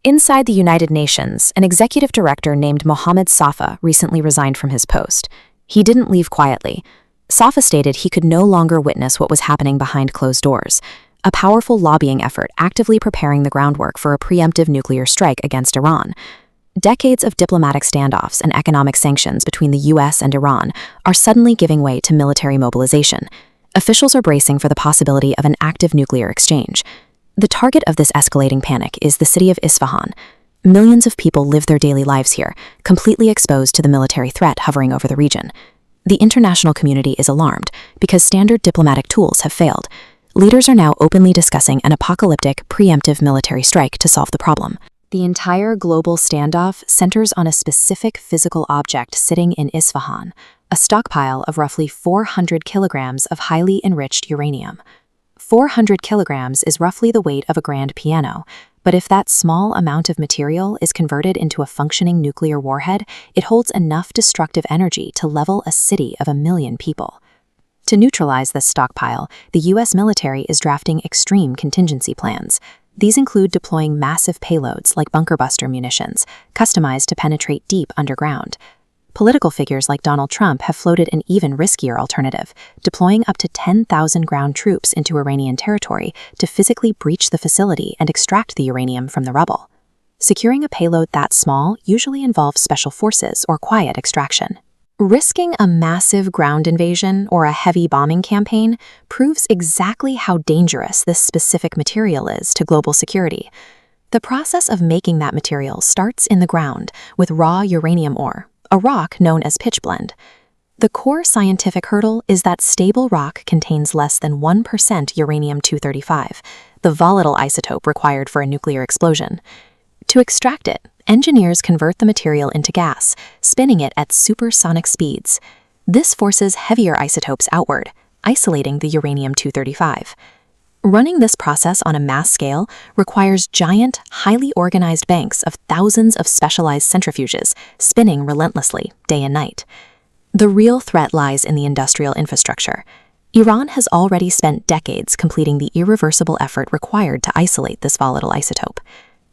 Inside the United Nations, an executive director named Mohamad Safa recently resigned from his post. He didn't leave quietly. Safa stated he could no longer witness what was happening behind closed doors, a powerful lobbying effort actively preparing the groundwork for a preemptive nuclear strike against Iran. Decades of diplomatic standoffs and economic sanctions between the US and Iran are suddenly giving way to military mobilization. Officials are bracing for the possibility of an active nuclear exchange. The target of this escalating panic is the city of Isfahan. Millions of people live their daily lives here, completely exposed to the military threat hovering over the region. The international community is alarmed because standard diplomatic tools have failed. Leaders are now openly discussing an apocalyptic, preemptive military strike to solve the problem. The entire global standoff centers on a specific physical object sitting in Isfahan, a stockpile of roughly 400 kilograms of highly enriched uranium. 400 kilograms is roughly the weight of a grand piano, but if that small amount of material is converted into a functioning nuclear warhead, it holds enough destructive energy to level a city of 1 million people. To neutralize this stockpile, the US military is drafting extreme contingency plans. These include deploying massive payloads like bunker buster munitions, customized to penetrate deep underground. Political figures like Donald Trump have floated an even riskier alternative, deploying up to 10,000 ground troops into Iranian territory to physically breach the facility and extract the uranium from the rubble. Securing a payload that small usually involves special forces or quiet extraction. Risking a massive ground invasion or a heavy bombing campaign proves exactly how dangerous this specific material is to global security. The process of making that material starts in the ground with raw uranium ore, a rock known as pitchblende. The core scientific hurdle is that stable rock contains less than 1% uranium-235, the volatile isotope required for a nuclear explosion. To extract it, engineers convert the material into gas, spinning it at supersonic speeds. This forces heavier isotopes outward, isolating the uranium-235. Running this process on a mass scale requires giant, highly organized banks of thousands of specialized centrifuges, spinning relentlessly, day and night. The real threat lies in the industrial infrastructure. Iran has already spent decades completing the irreversible effort required to isolate this volatile isotope.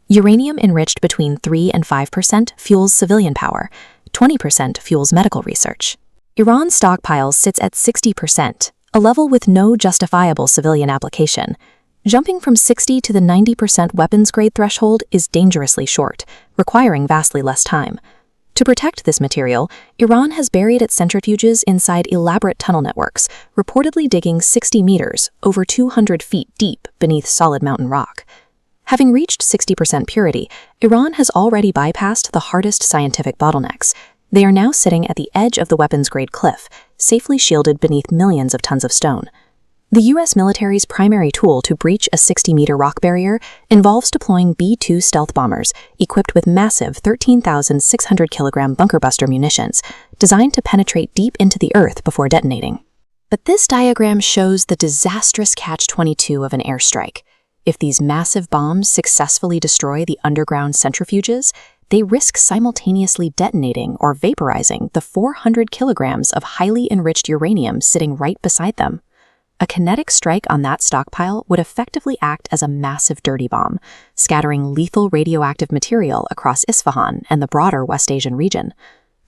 Uranium enriched between 3 and 5% fuels civilian power, 20% fuels medical research. Iran's stockpile sits at 60%, a level with no justifiable civilian application. Jumping from 60 to the 90% weapons-grade threshold is dangerously short, requiring vastly less time. To protect this material, Iran has buried its centrifuges inside elaborate tunnel networks, reportedly digging 60 meters, over 200 feet deep beneath solid mountain rock. Having reached 60% purity, Iran has already bypassed the hardest scientific bottlenecks. They are now sitting at the edge of the weapons-grade cliff, safely shielded beneath millions of tons of stone. The US military's primary tool to breach a 60-meter rock barrier involves deploying B-2 stealth bombers equipped with massive 13,600-kilogram bunker buster munitions, designed to penetrate deep into the earth before detonating. But this diagram shows the disastrous catch-22 of an airstrike. If these massive bombs successfully destroy the underground centrifuges, they risk simultaneously detonating or vaporizing the 400 kilograms of highly enriched uranium sitting right beside them. A kinetic strike on that stockpile would effectively act as a massive dirty bomb, scattering lethal radioactive material across Isfahan and the broader West Asian region.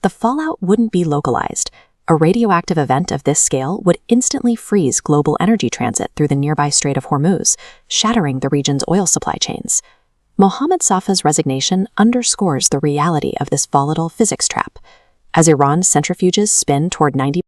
The fallout wouldn't be localized. A radioactive event of this scale would instantly freeze global energy transit through the nearby Strait of Hormuz, shattering the region's oil supply chains. Mohamad Safa's resignation underscores the reality of this volatile physics trap. As Iran's centrifuges spin toward 90